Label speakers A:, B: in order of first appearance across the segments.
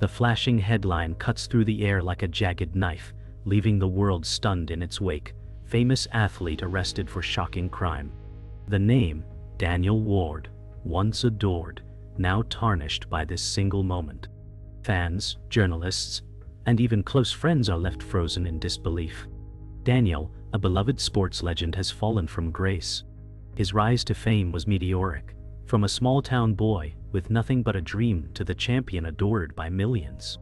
A: The flashing headline cuts through the air like a jagged knife, leaving the world stunned in its wake. Famous athlete arrested for shocking crime. The name, Daniel Ward, once adored, now tarnished by this single moment. Fans, journalists, and even close friends are left frozen in disbelief. Daniel, a beloved sports legend, has fallen from grace. His rise to fame was meteoric, from a small-town boy with nothing but a dream to the champion adored by millions.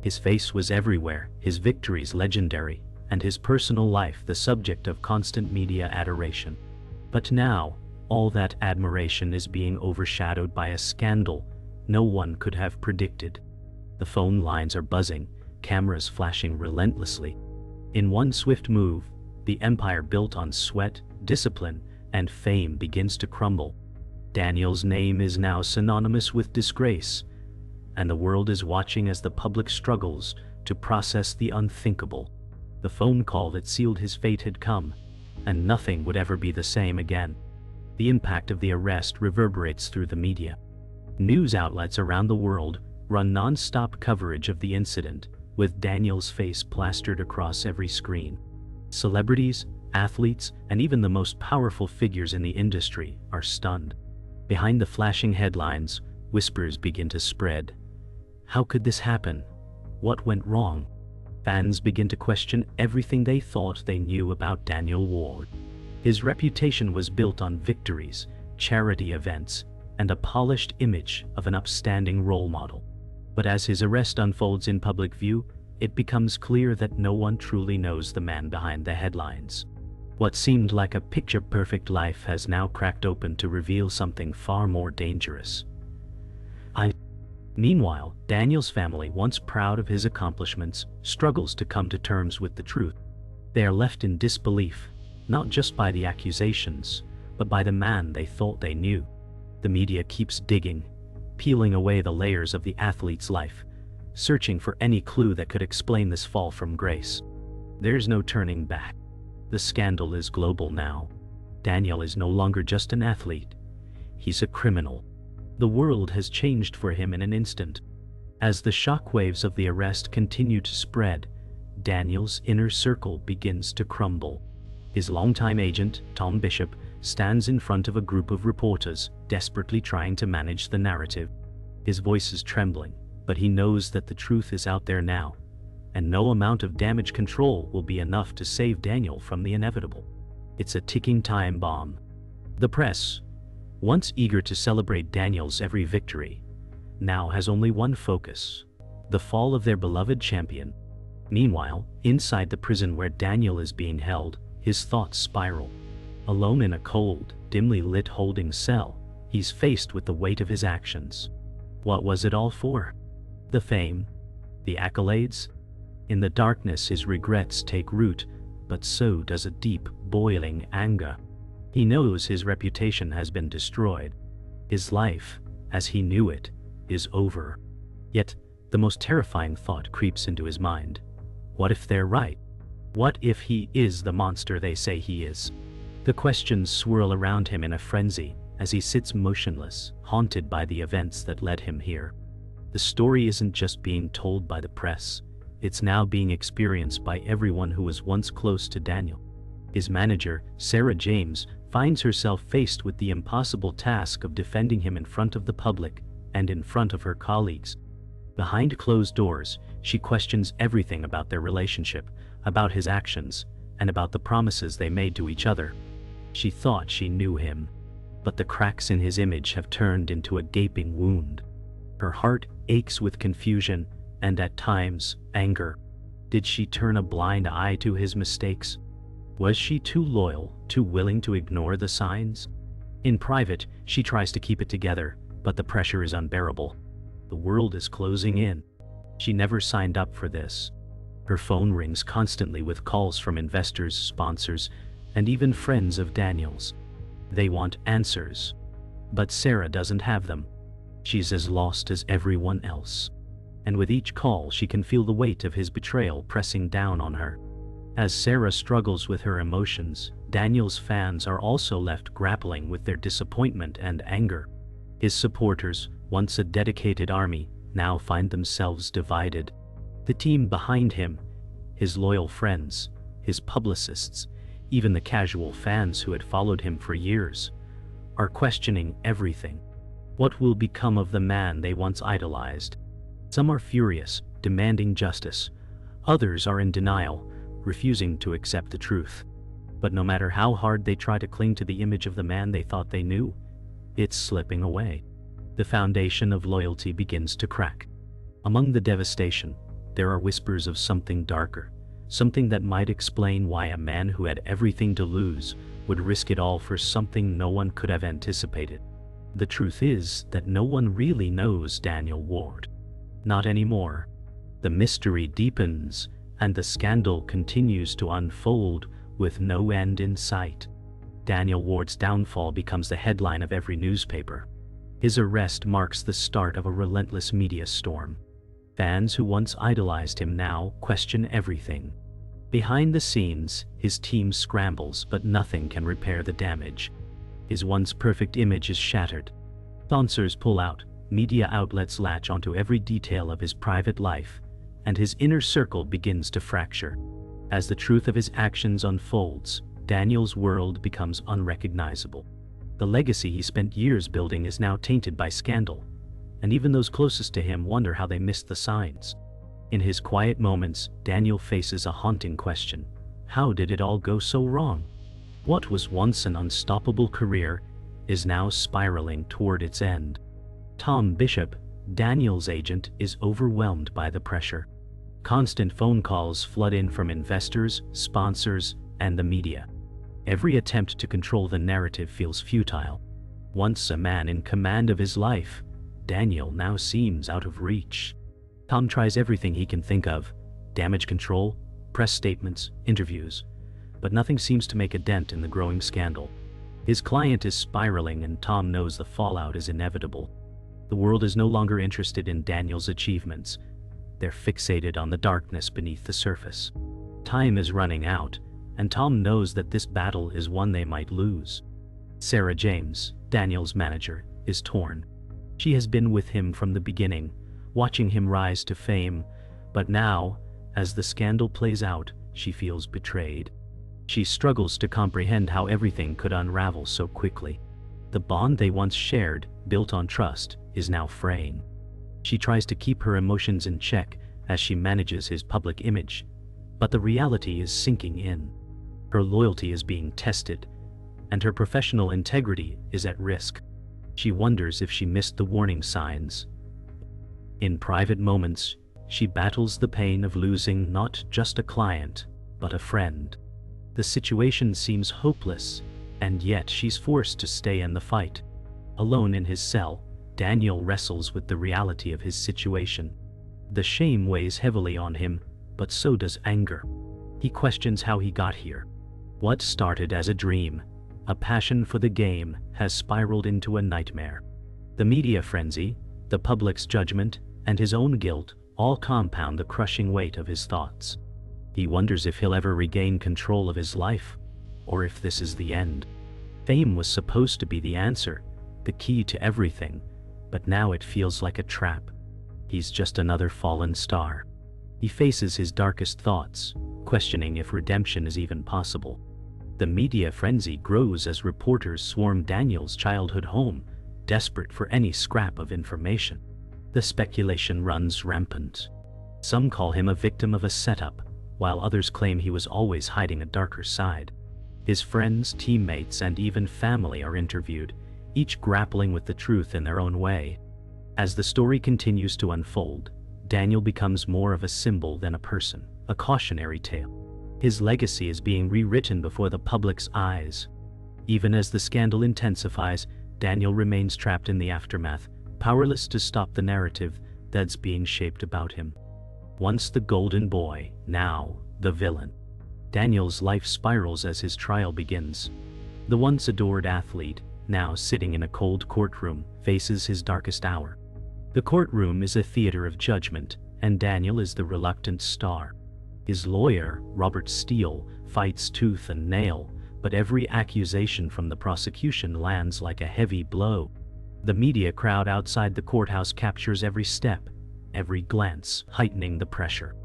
A: His face was everywhere, his victories legendary, and his personal life the subject of constant media adoration. But now, all that admiration is being overshadowed by a scandal no one could have predicted. The phone lines are buzzing, cameras flashing relentlessly. In one swift move, the empire built on sweat, discipline, and fame begins to crumble. Daniel's name is now synonymous with disgrace, and the world is watching as the public struggles to process the unthinkable. The phone call that sealed his fate had come, and nothing would ever be the same again. The impact of the arrest reverberates through the media. News outlets around the world run non-stop coverage of the incident, with Daniel's face plastered across every screen. Celebrities, athletes, and even the most powerful figures in the industry are stunned. Behind the flashing headlines, whispers begin to spread. How could this happen? What went wrong? Fans begin to question everything they thought they knew about Daniel Ward. His reputation was built on victories, charity events, and a polished image of an upstanding role model. But as his arrest unfolds in public view, it becomes clear that no one truly knows the man behind the headlines. What seemed like a picture-perfect life has now cracked open to reveal something far more dangerous. Meanwhile, Daniel's family, once proud of his accomplishments, struggles to come to terms with the truth. They are left in disbelief, not just by the accusations, but by the man they thought they knew. The media keeps digging, peeling away the layers of the athlete's life, searching for any clue that could explain this fall from grace. There's no turning back. The scandal is global now. Daniel is no longer just an athlete. He's a criminal. The world has changed for him in an instant. As the shockwaves of the arrest continue to spread, Daniel's inner circle begins to crumble. His longtime agent, Tom Bishop, stands in front of a group of reporters, desperately trying to manage the narrative. His voice is trembling, but he knows that the truth is out there now, and no amount of damage control will be enough to save Daniel from the inevitable. It's a ticking time bomb. The press, once eager to celebrate Daniel's every victory, now has only one focus: the fall of their beloved champion. Meanwhile, inside the prison where Daniel is being held, his thoughts spiral. Alone in a cold, dimly lit holding cell, he's faced with the weight of his actions. What was it all for? The fame? The accolades? In the darkness, his regrets take root, but so does a deep, boiling anger. He knows his reputation has been destroyed. His life, as he knew it, is over. Yet, the most terrifying thought creeps into his mind. What if they're right? What if he is the monster they say he is? The questions swirl around him in a frenzy as he sits motionless, haunted by the events that led him here. The story isn't just being told by the press. It's now being experienced by everyone who was once close to Daniel. His manager, Sarah James, finds herself faced with the impossible task of defending him in front of the public and in front of her colleagues. Behind closed doors, she questions everything about their relationship, about his actions, and about the promises they made to each other. She thought she knew him, but the cracks in his image have turned into a gaping wound. Her heart aches with confusion and at times, anger. Did she turn a blind eye to his mistakes? Was she too loyal, too willing to ignore the signs? In private, she tries to keep it together, but the pressure is unbearable. The world is closing in. She never signed up for this. Her phone rings constantly with calls from investors, sponsors, and even friends of Daniel's. They want answers. But Sarah doesn't have them. She's as lost as everyone else. And with each call, she can feel the weight of his betrayal pressing down on her. As Sarah struggles with her emotions, Daniel's fans are also left grappling with their disappointment and anger. His supporters, once a dedicated army, now find themselves divided. The team behind him, his loyal friends, his publicists, even the casual fans who had followed him for years, are questioning everything. What will become of the man they once idolized? Some are furious, demanding justice. Others are in denial, refusing to accept the truth. But no matter how hard they try to cling to the image of the man they thought they knew, it's slipping away. The foundation of loyalty begins to crack. Among the devastation, there are whispers of something darker, something that might explain why a man who had everything to lose would risk it all for something no one could have anticipated. The truth is that no one really knows Daniel Ward. Not anymore. The mystery deepens, and the scandal continues to unfold with no end in sight. Daniel Ward's downfall becomes the headline of every newspaper. His arrest marks the start of a relentless media storm. Fans who once idolized him now question everything. Behind the scenes, his team scrambles, but nothing can repair the damage. His once perfect image is shattered. Sponsors pull out, media outlets latch onto every detail of his private life, and his inner circle begins to fracture. As the truth of his actions unfolds, Daniel's world becomes unrecognizable. The legacy he spent years building is now tainted by scandal, and even those closest to him wonder how they missed the signs. In his quiet moments, Daniel faces a haunting question. How did it all go so wrong? What was once an unstoppable career is now spiraling toward its end. Tom Bishop, Daniel's agent, is overwhelmed by the pressure. Constant phone calls flood in from investors, sponsors, and the media. Every attempt to control the narrative feels futile. Once a man in command of his life, Daniel now seems out of reach. Tom tries everything he can think of: damage control, press statements, interviews, but nothing seems to make a dent in the growing scandal. His client is spiraling, and Tom knows the fallout is inevitable. The world is no longer interested in Daniel's achievements. They're fixated on the darkness beneath the surface. Time is running out, and Tom knows that this battle is one they might lose. Sarah James, Daniel's manager, is torn. She has been with him from the beginning, watching him rise to fame, but now, as the scandal plays out, she feels betrayed. She struggles to comprehend how everything could unravel so quickly. The bond they once shared, built on trust, is now fraying. She tries to keep her emotions in check as she manages his public image, but the reality is sinking in. Her loyalty is being tested, and her professional integrity is at risk. She wonders if she missed the warning signs. In private moments, she battles the pain of losing not just a client, but a friend. The situation seems hopeless, and yet she's forced to stay in the fight. Alone in his cell, Daniel wrestles with the reality of his situation. The shame weighs heavily on him, but so does anger. He questions how he got here. What started as a dream, a passion for the game, has spiraled into a nightmare. The media frenzy, the public's judgment, and his own guilt all compound the crushing weight of his thoughts. He wonders if he'll ever regain control of his life, or if this is the end. Fame was supposed to be the answer, the key to everything, but now it feels like a trap. He's just another fallen star. He faces his darkest thoughts, questioning if redemption is even possible. The media frenzy grows as reporters swarm Daniel's childhood home, desperate for any scrap of information. The speculation runs rampant. Some call him a victim of a setup, while others claim he was always hiding a darker side. His friends, teammates, and even family are interviewed, each grappling with the truth in their own way. As the story continues to unfold, Daniel becomes more of a symbol than a person, a cautionary tale. His legacy is being rewritten before the public's eyes. Even as the scandal intensifies, Daniel remains trapped in the aftermath, powerless to stop the narrative that's being shaped about him. Once the golden boy, now the villain. Daniel's life spirals as his trial begins. The once adored athlete, now sitting in a cold courtroom, faces his darkest hour. The courtroom is a theater of judgment, and Daniel is the reluctant star. His lawyer, Robert Steele, fights tooth and nail, but every accusation from the prosecution lands like a heavy blow. The media crowd outside the courthouse captures every step, every glance heightening the pressure.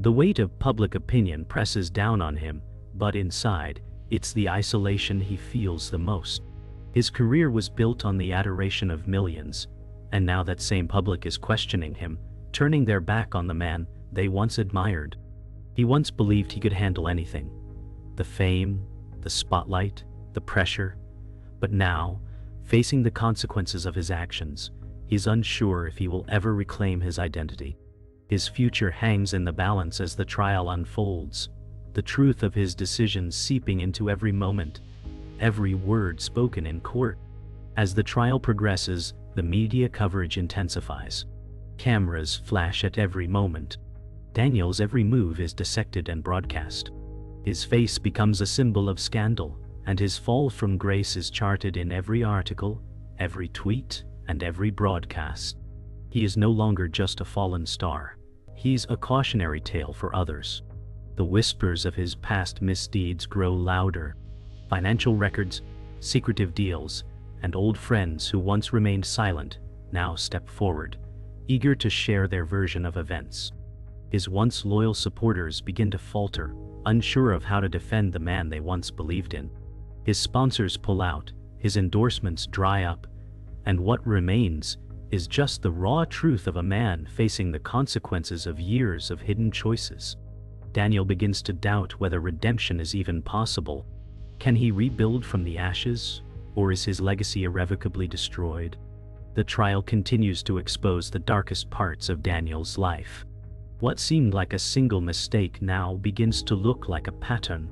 A: The weight of public opinion presses down on him, but inside, it's the isolation he feels the most. His career was built on the adoration of millions, and now that same public is questioning him, turning their back on the man they once admired. He once believed he could handle anything. The fame, the spotlight, the pressure. But now, facing the consequences of his actions, he's unsure if he will ever reclaim his identity. His future hangs in the balance as the trial unfolds, the truth of his decisions seeping into every moment, every word spoken in court. As the trial progresses, the media coverage intensifies. Cameras flash at every moment. Daniel's every move is dissected and broadcast. His face becomes a symbol of scandal, and his fall from grace is charted in every article, every tweet, and every broadcast. He is no longer just a fallen star. He's a cautionary tale for others. The whispers of his past misdeeds grow louder. Financial records, secretive deals, and old friends who once remained silent now step forward, eager to share their version of events. His once loyal supporters begin to falter, unsure of how to defend the man they once believed in. His sponsors pull out, his endorsements dry up, and what remains is just the raw truth of a man facing the consequences of years of hidden choices. Daniel begins to doubt whether redemption is even possible. Can he rebuild from the ashes, or is his legacy irrevocably destroyed? The trial continues to expose the darkest parts of Daniel's life. What seemed like a single mistake now begins to look like a pattern.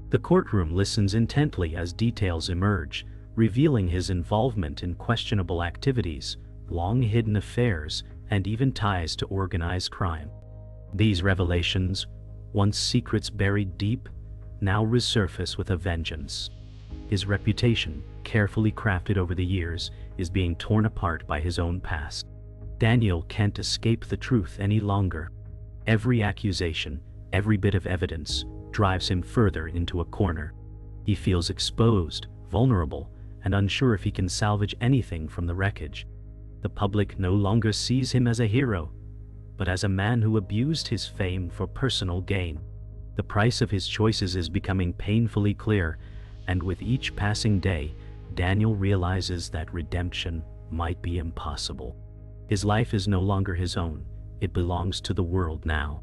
A: The courtroom listens intently as details emerge, revealing his involvement in questionable activities, long-hidden affairs, and even ties to organized crime. These revelations, once secrets buried deep, now resurface with a vengeance. His reputation, carefully crafted over the years, is being torn apart by his own past. Daniel can't escape the truth any longer. Every accusation, every bit of evidence, drives him further into a corner. He feels exposed, vulnerable, and unsure if he can salvage anything from the wreckage. The public no longer sees him as a hero, but as a man who abused his fame for personal gain. The price of his choices is becoming painfully clear, and with each passing day, Daniel realizes that redemption might be impossible. His life is no longer his own, it belongs to the world now.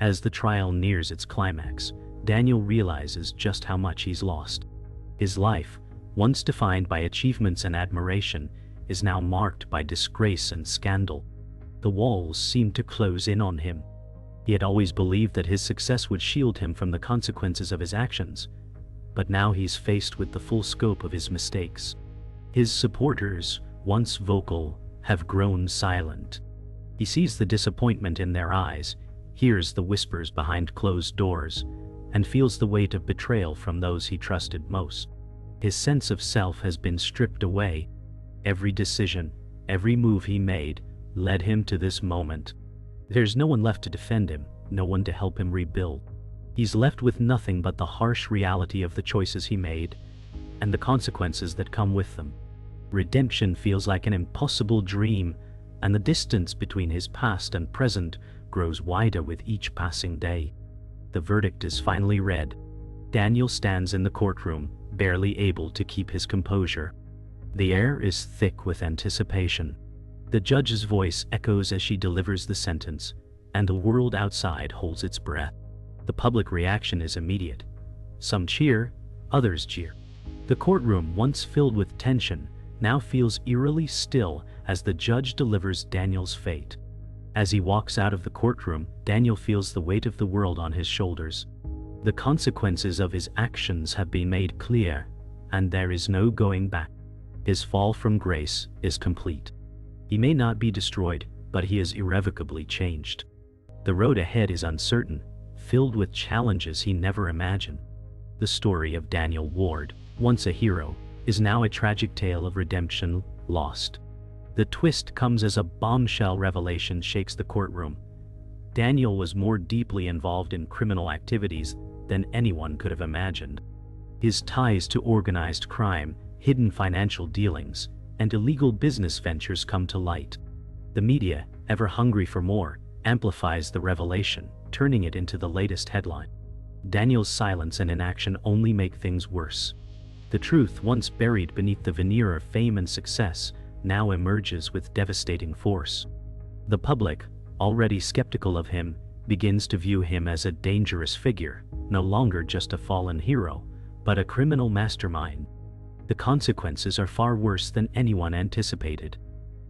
A: As the trial nears its climax, Daniel realizes just how much he's lost. His life, once defined by achievements and admiration, is now marked by disgrace and scandal. The walls seem to close in on him. He had always believed that his success would shield him from the consequences of his actions, but now he's faced with the full scope of his mistakes. His supporters, once vocal, have grown silent. He sees the disappointment in their eyes, hears the whispers behind closed doors, and feels the weight of betrayal from those he trusted most. His sense of self has been stripped away. Every decision, every move he made, led him to this moment. There's no one left to defend him, no one to help him rebuild. He's left with nothing but the harsh reality of the choices he made, and the consequences that come with them. Redemption feels like an impossible dream, and the distance between his past and present grows wider with each passing day. The verdict is finally read. Daniel stands in the courtroom, barely able to keep his composure. The air is thick with anticipation. The judge's voice echoes as she delivers the sentence, and the world outside holds its breath. The public reaction is immediate. Some cheer, others jeer. The courtroom, once filled with tension, now feels eerily still as the judge delivers Daniel's fate. As he walks out of the courtroom, Daniel feels the weight of the world on his shoulders. The consequences of his actions have been made clear, and there is no going back. His fall from grace is complete. He may not be destroyed, but he is irrevocably changed. The road ahead is uncertain, filled with challenges he never imagined. The story of Daniel Ward, once a hero, is now a tragic tale of redemption lost. The twist comes as a bombshell revelation shakes the courtroom. Daniel was more deeply involved in criminal activities than anyone could have imagined. His ties to organized crime, hidden financial dealings, and illegal business ventures come to light. The media, ever hungry for more, amplifies the revelation, turning it into the latest headline. Daniel's silence and inaction only make things worse. The truth, once buried beneath the veneer of fame and success, now emerges with devastating force. The public, already skeptical of him, begins to view him as a dangerous figure, no longer just a fallen hero, but a criminal mastermind. The consequences are far worse than anyone anticipated.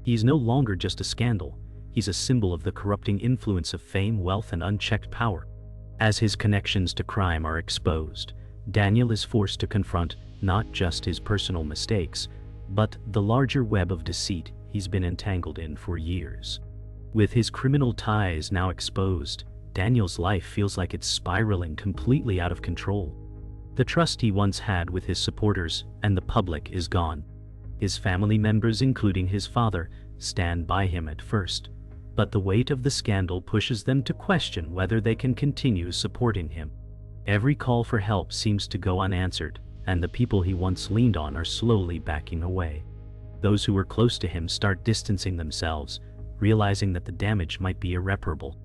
A: He's no longer just a scandal, he's a symbol of the corrupting influence of fame, wealth, and unchecked power. As his connections to crime are exposed, Daniel is forced to confront not just his personal mistakes, but the larger web of deceit he's been entangled in for years. With his criminal ties now exposed, Daniel's life feels like it's spiraling completely out of control. The trust he once had with his supporters and the public is gone. His family members, including his father, stand by him at first, but the weight of the scandal pushes them to question whether they can continue supporting him. Every call for help seems to go unanswered, and the people he once leaned on are slowly backing away. Those who were close to him start distancing themselves, realizing that the damage might be irreparable.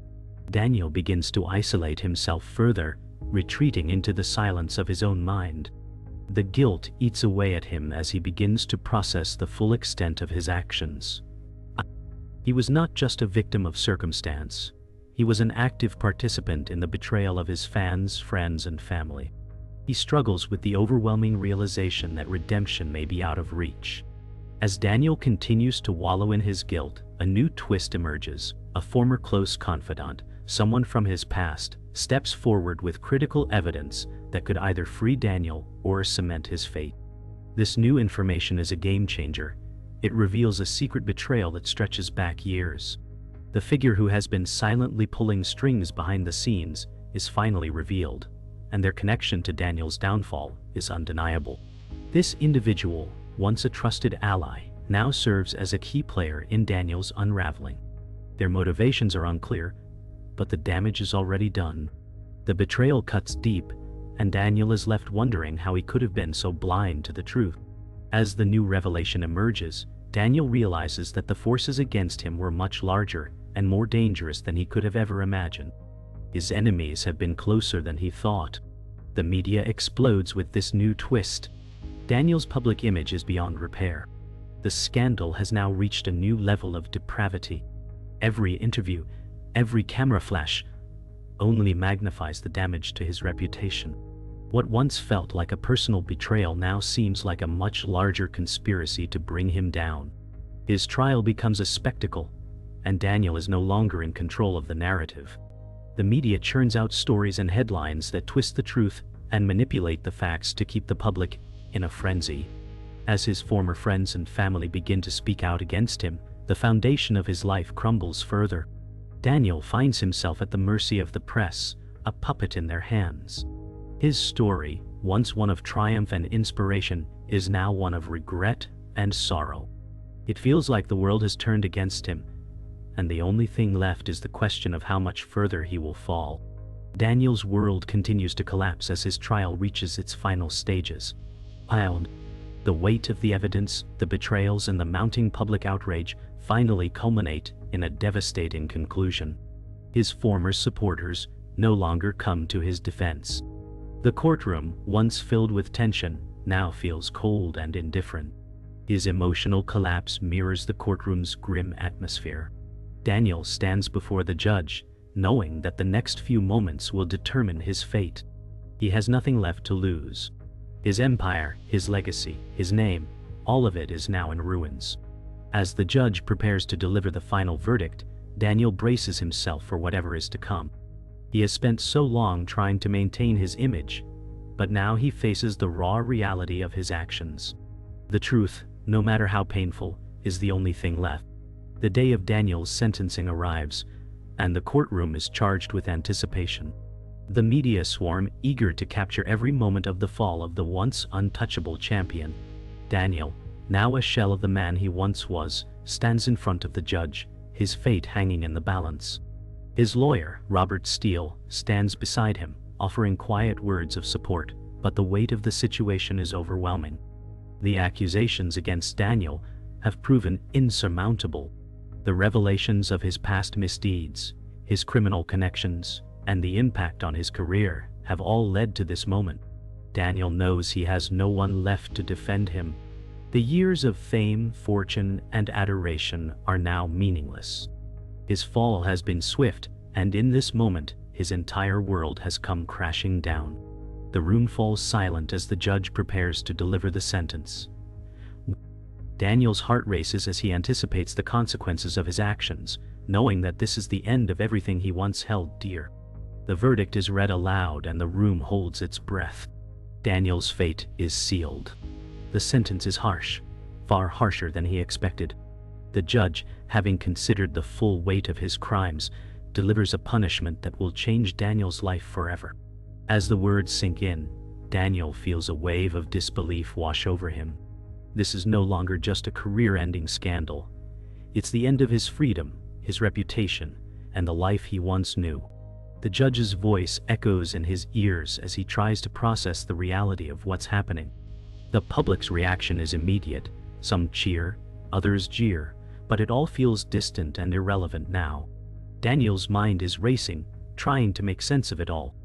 A: Daniel begins to isolate himself further, retreating into the silence of his own mind. The guilt eats away at him as he begins to process the full extent of his actions. He was not just a victim of circumstance. He was an active participant in the betrayal of his fans, friends, and family. He struggles with the overwhelming realization that redemption may be out of reach. As Daniel continues to wallow in his guilt, a new twist emerges. A former close confidant, someone from his past, steps forward with critical evidence that could either free Daniel or cement his fate. This new information is a game changer. It reveals a secret betrayal that stretches back years. The figure who has been silently pulling strings behind the scenes is finally revealed, and their connection to Daniel's downfall is undeniable. This individual, once a trusted ally, now serves as a key player in Daniel's unraveling. Their motivations are unclear, but the damage is already done. The betrayal cuts deep, and Daniel is left wondering how he could have been so blind to the truth. As the new revelation emerges, Daniel realizes that the forces against him were much larger and more dangerous than he could have ever imagined. His enemies have been closer than he thought. The media explodes with this new twist. Daniel's public image is beyond repair. The scandal has now reached a new level of depravity. Every interview, every camera flash, only magnifies the damage to his reputation. What once felt like a personal betrayal now seems like a much larger conspiracy to bring him down. His trial becomes a spectacle, and Daniel is no longer in control of the narrative. The media churns out stories and headlines that twist the truth and manipulate the facts to keep the public in a frenzy. As his former friends and family begin to speak out against him, the foundation of his life crumbles further. Daniel finds himself at the mercy of the press, a puppet in their hands. His story, once one of triumph and inspiration, is now one of regret and sorrow. It feels like the world has turned against him, and the only thing left is the question of how much further he will fall. Daniel's world continues to collapse as his trial reaches its final stages. The weight of the evidence, the betrayals, and the mounting public outrage finally culminate in a devastating conclusion. His former supporters no longer come to his defense. The courtroom, once filled with tension, now feels cold and indifferent. His emotional collapse mirrors the courtroom's grim atmosphere. Daniel stands before the judge, knowing that the next few moments will determine his fate. He has nothing left to lose. His empire, his legacy, his name, all of it is now in ruins. As the judge prepares to deliver the final verdict, Daniel braces himself for whatever is to come. He has spent so long trying to maintain his image, but now he faces the raw reality of his actions. The truth, no matter how painful, is the only thing left. The day of Daniel's sentencing arrives, and the courtroom is charged with anticipation. The media swarm, eager to capture every moment of the fall of the once untouchable champion. Daniel, now a shell of the man he once was, stands in front of the judge, his fate hanging in the balance. His lawyer, Robert Steele, stands beside him, offering quiet words of support, but the weight of the situation is overwhelming. The accusations against Daniel have proven insurmountable. The revelations of his past misdeeds, his criminal connections, and the impact on his career have all led to this moment. Daniel knows he has no one left to defend him. The years of fame, fortune, and adoration are now meaningless. His fall has been swift, and in this moment, his entire world has come crashing down. The room falls silent as the judge prepares to deliver the sentence. Daniel's heart races as he anticipates the consequences of his actions, knowing that this is the end of everything he once held dear. The verdict is read aloud and the room holds its breath. Daniel's fate is sealed. The sentence is harsh, far harsher than he expected. The judge, having considered the full weight of his crimes, delivers a punishment that will change Daniel's life forever. As the words sink in, Daniel feels a wave of disbelief wash over him. This is no longer just a career-ending scandal. It's the end of his freedom, his reputation, and the life he once knew. The judge's voice echoes in his ears as he tries to process the reality of what's happening. The public's reaction is immediate. Some cheer, others jeer, but it all feels distant and irrelevant now. Daniel's mind is racing, trying to make sense of it all.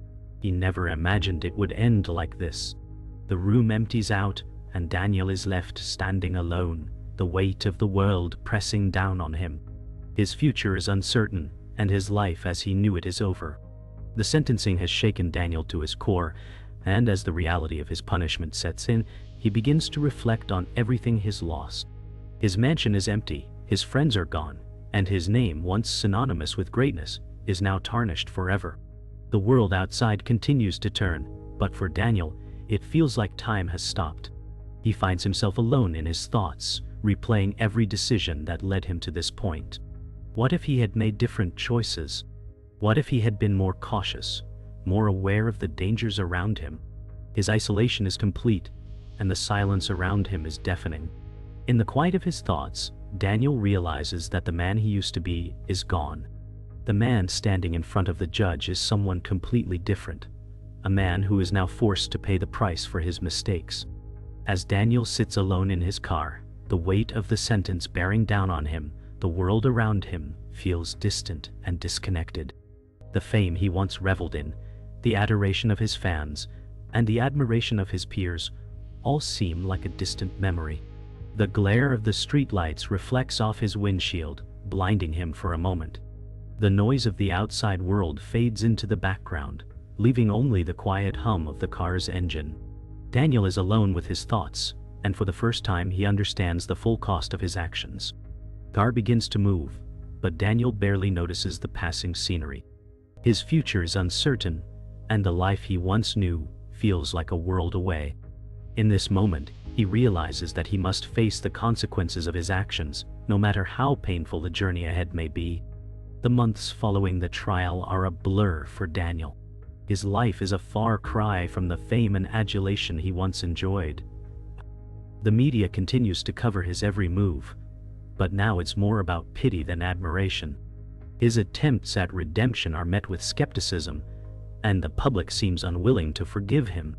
A: He never imagined it would end like this. The room empties out, and Daniel is left standing alone, the weight of the world pressing down on him. His future is uncertain, and his life as he knew it is over. The sentencing has shaken Daniel to his core, and as the reality of his punishment sets in, he begins to reflect on everything he's lost. His mansion is empty, his friends are gone, and his name, once synonymous with greatness, is now tarnished forever. The world outside continues to turn, but for Daniel, it feels like time has stopped. He finds himself alone in his thoughts, replaying every decision that led him to this point. What if he had made different choices? What if he had been more cautious, more aware of the dangers around him? His isolation is complete, and the silence around him is deafening. In the quiet of his thoughts, Daniel realizes that the man he used to be is gone. The man standing in front of the judge is someone completely different, a man who is now forced to pay the price for his mistakes. As Daniel sits alone in his car, the weight of the sentence bearing down on him, the world around him feels distant and disconnected. The fame he once reveled in, the adoration of his fans, and the admiration of his peers all seem like a distant memory. The glare of the streetlights reflects off his windshield, blinding him for a moment. The noise of the outside world fades into the background, leaving only the quiet hum of the car's engine. Daniel is alone with his thoughts, and for the first time he understands the full cost of his actions. The car begins to move, but Daniel barely notices the passing scenery. His future is uncertain, and the life he once knew feels like a world away. In this moment, he realizes that he must face the consequences of his actions, no matter how painful the journey ahead may be. The months following the trial are a blur for Daniel. His life is a far cry from the fame and adulation he once enjoyed. The media continues to cover his every move, but now it's more about pity than admiration. His attempts at redemption are met with skepticism, and the public seems unwilling to forgive him.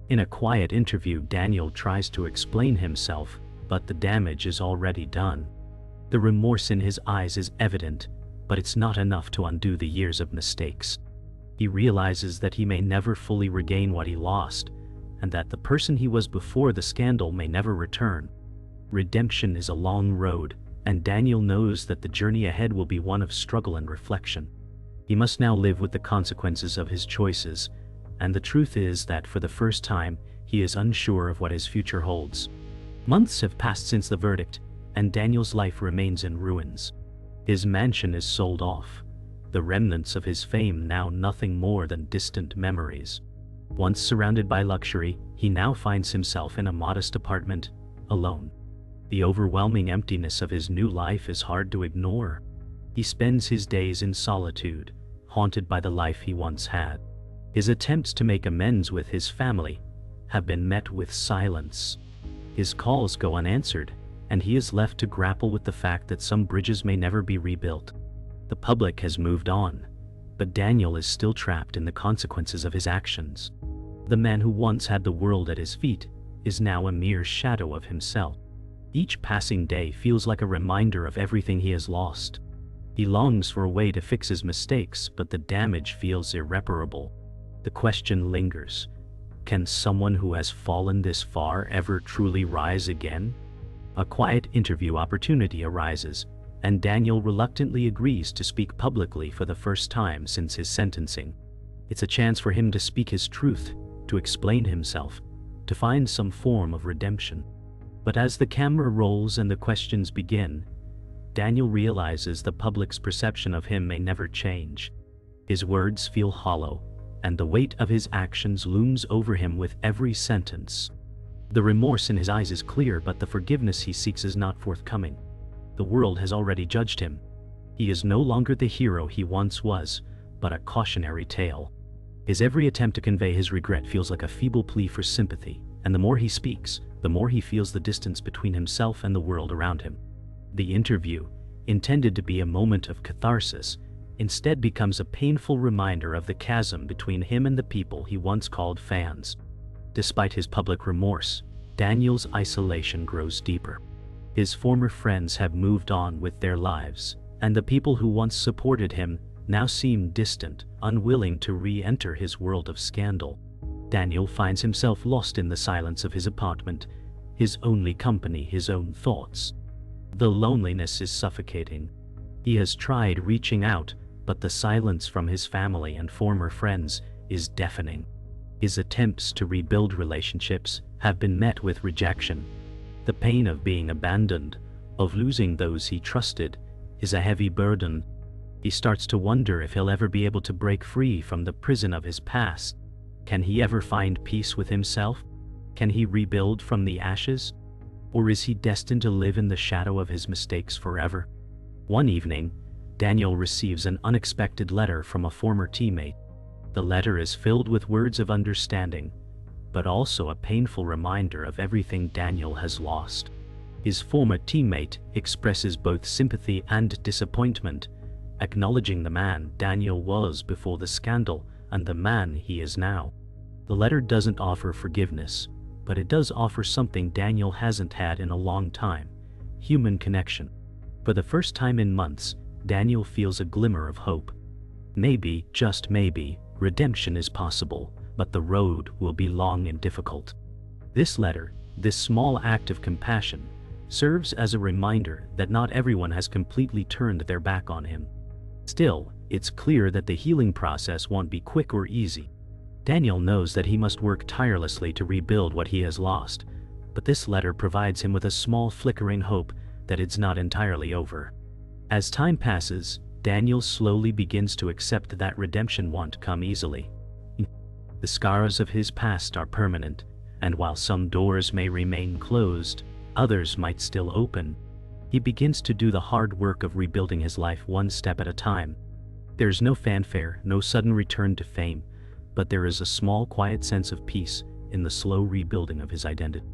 A: In a quiet interview, Daniel tries to explain himself, but the damage is already done. The remorse in his eyes is evident, but it's not enough to undo the years of mistakes. He realizes that he may never fully regain what he lost, and that the person he was before the scandal may never return. Redemption is a long road, and Daniel knows that the journey ahead will be one of struggle and reflection. He must now live with the consequences of his choices, and the truth is that for the first time, he is unsure of what his future holds. Months have passed since the verdict, and Daniel's life remains in ruins. His mansion is sold off, the remnants of his fame now nothing more than distant memories. Once surrounded by luxury, he now finds himself in a modest apartment, alone. The overwhelming emptiness of his new life is hard to ignore. He spends his days in solitude, haunted by the life he once had. His attempts to make amends with his family have been met with silence. His calls go unanswered, and he is left to grapple with the fact that some bridges may never be rebuilt. The public has moved on, but Daniel is still trapped in the consequences of his actions. The man who once had the world at his feet is now a mere shadow of himself. Each passing day feels like a reminder of everything he has lost. He longs for a way to fix his mistakes, but the damage feels irreparable. The question lingers: can someone who has fallen this far ever truly rise again? A quiet interview opportunity arises, and Daniel reluctantly agrees to speak publicly for the first time since his sentencing. It's a chance for him to speak his truth, to explain himself, to find some form of redemption. But as the camera rolls and the questions begin, Daniel realizes the public's perception of him may never change. His words feel hollow, and the weight of his actions looms over him with every sentence. The remorse in his eyes is clear, but the forgiveness he seeks is not forthcoming. The world has already judged him. He is no longer the hero he once was, but a cautionary tale. His every attempt to convey his regret feels like a feeble plea for sympathy, and the more he speaks, the more he feels the distance between himself and the world around him. The interview, intended to be a moment of catharsis, instead becomes a painful reminder of the chasm between him and the people he once called fans. Despite his public remorse, Daniel's isolation grows deeper. His former friends have moved on with their lives, and the people who once supported him now seem distant, unwilling to re-enter his world of scandal. Daniel finds himself lost in the silence of his apartment, his only company his own thoughts. The loneliness is suffocating. He has tried reaching out, but the silence from his family and former friends is deafening. His attempts to rebuild relationships have been met with rejection. The pain of being abandoned, of losing those he trusted, is a heavy burden. He starts to wonder if he'll ever be able to break free from the prison of his past. Can he ever find peace with himself? Can he rebuild from the ashes? Or is he destined to live in the shadow of his mistakes forever? One evening, Daniel receives an unexpected letter from a former teammate. The letter is filled with words of understanding, but also a painful reminder of everything Daniel has lost. His former teammate expresses both sympathy and disappointment, acknowledging the man Daniel was before the scandal and the man he is now. The letter doesn't offer forgiveness, but it does offer something Daniel hasn't had in a long time: human connection. For the first time in months, Daniel feels a glimmer of hope. Maybe, just maybe, redemption is possible, but the road will be long and difficult. This letter, this small act of compassion, serves as a reminder that not everyone has completely turned their back on him. Still, it's clear that the healing process won't be quick or easy. Daniel knows that he must work tirelessly to rebuild what he has lost, but this letter provides him with a small flickering hope that it's not entirely over. As time passes, Daniel slowly begins to accept that redemption won't come easily. The scars of his past are permanent, and while some doors may remain closed, others might still open. He begins to do the hard work of rebuilding his life one step at a time. There's no fanfare, no sudden return to fame, but there is a small, quiet sense of peace in the slow rebuilding of his identity.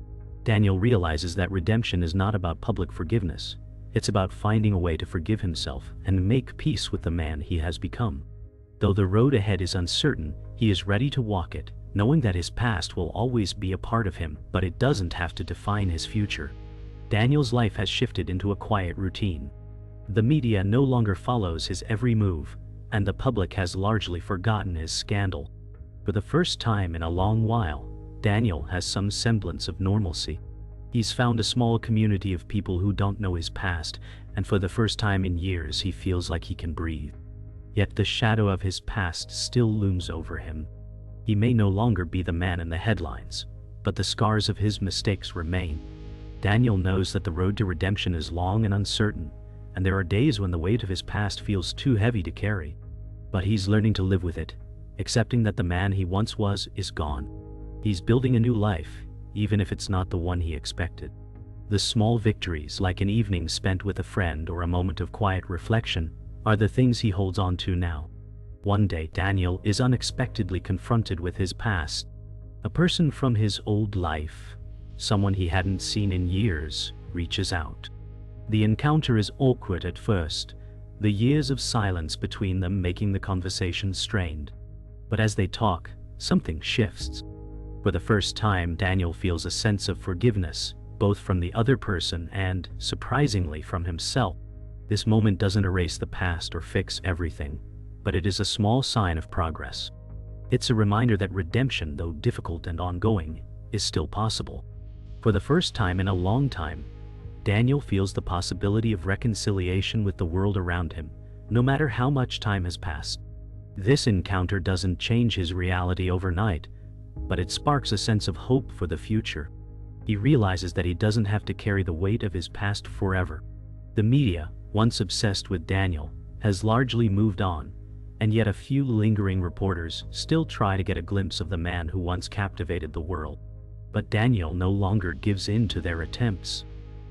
A: Daniel realizes that redemption is not about public forgiveness. It's about finding a way to forgive himself and make peace with the man he has become. Though the road ahead is uncertain, he is ready to walk it, knowing that his past will always be a part of him, but it doesn't have to define his future. Daniel's life has shifted into a quiet routine. The media no longer follows his every move, and the public has largely forgotten his scandal. For the first time in a long while, Daniel has some semblance of normalcy. He's found a small community of people who don't know his past, and for the first time in years he feels like he can breathe. Yet the shadow of his past still looms over him. He may no longer be the man in the headlines, but the scars of his mistakes remain. Daniel knows that the road to redemption is long and uncertain, and there are days when the weight of his past feels too heavy to carry. But he's learning to live with it, accepting that the man he once was is gone. He's building a new life, even if it's not the one he expected. The small victories, like an evening spent with a friend or a moment of quiet reflection, are the things he holds on to now. One day, Daniel is unexpectedly confronted with his past. A person from his old life, someone he hadn't seen in years, reaches out. The encounter is awkward at first, the years of silence between them making the conversation strained. But as they talk, something shifts. For the first time, Daniel feels a sense of forgiveness, both from the other person and, surprisingly, from himself. This moment doesn't erase the past or fix everything, but it is a small sign of progress. It's a reminder that redemption, though difficult and ongoing, is still possible. For the first time in a long time, Daniel feels the possibility of reconciliation with the world around him, no matter how much time has passed. This encounter doesn't change his reality overnight, but it sparks a sense of hope for the future. He realizes that he doesn't have to carry the weight of his past forever. The media, once obsessed with Daniel, has largely moved on, and yet a few lingering reporters still try to get a glimpse of the man who once captivated the world. But Daniel no longer gives in to their attempts.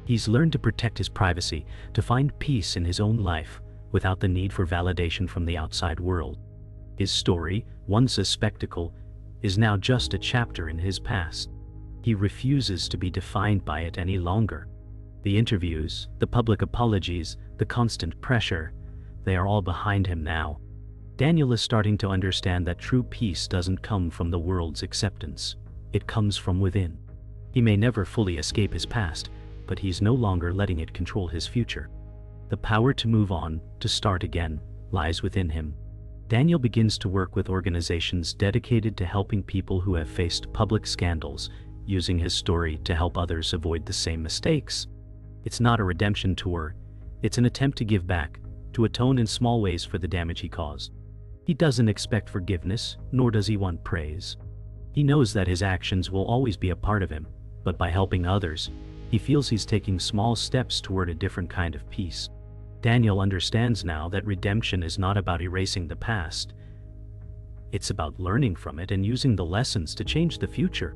A: He's learned to protect his privacy, to find peace in his own life, without the need for validation from the outside world. His story, once a spectacle, is now just a chapter in his past. He refuses to be defined by it any longer. The interviews, the public apologies, the constant pressure, they are all behind him now. Daniel is starting to understand that true peace doesn't come from the world's acceptance. It comes from within. He may never fully escape his past, but he's no longer letting it control his future. The power to move on, to start again, lies within him. Daniel begins to work with organizations dedicated to helping people who have faced public scandals, using his story to help others avoid the same mistakes. It's not a redemption tour, it's an attempt to give back, to atone in small ways for the damage he caused. He doesn't expect forgiveness, nor does he want praise. He knows that his actions will always be a part of him, but by helping others, he feels he's taking small steps toward a different kind of peace. Daniel understands now that redemption is not about erasing the past. It's about learning from it and using the lessons to change the future.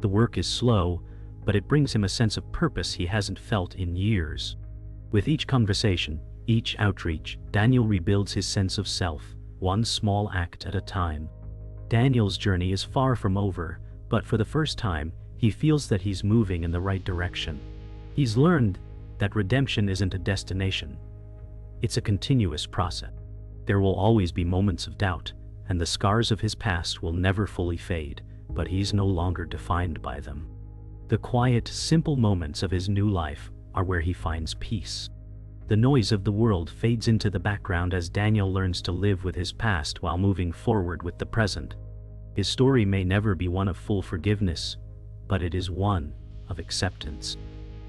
A: The work is slow, but it brings him a sense of purpose he hasn't felt in years. With each conversation, each outreach, Daniel rebuilds his sense of self, one small act at a time. Daniel's journey is far from over, but for the first time, he feels that he's moving in the right direction. He's learned that redemption isn't a destination. It's a continuous process. There will always be moments of doubt, and the scars of his past will never fully fade, but he's no longer defined by them. The quiet, simple moments of his new life are where he finds peace. The noise of the world fades into the background as Daniel learns to live with his past while moving forward with the present. His story may never be one of full forgiveness, but it is one of acceptance.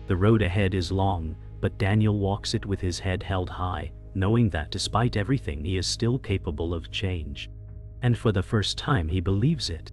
A: The road ahead is long, but Daniel walks it with his head held high, knowing that despite everything he is still capable of change. And for the first time he believes it.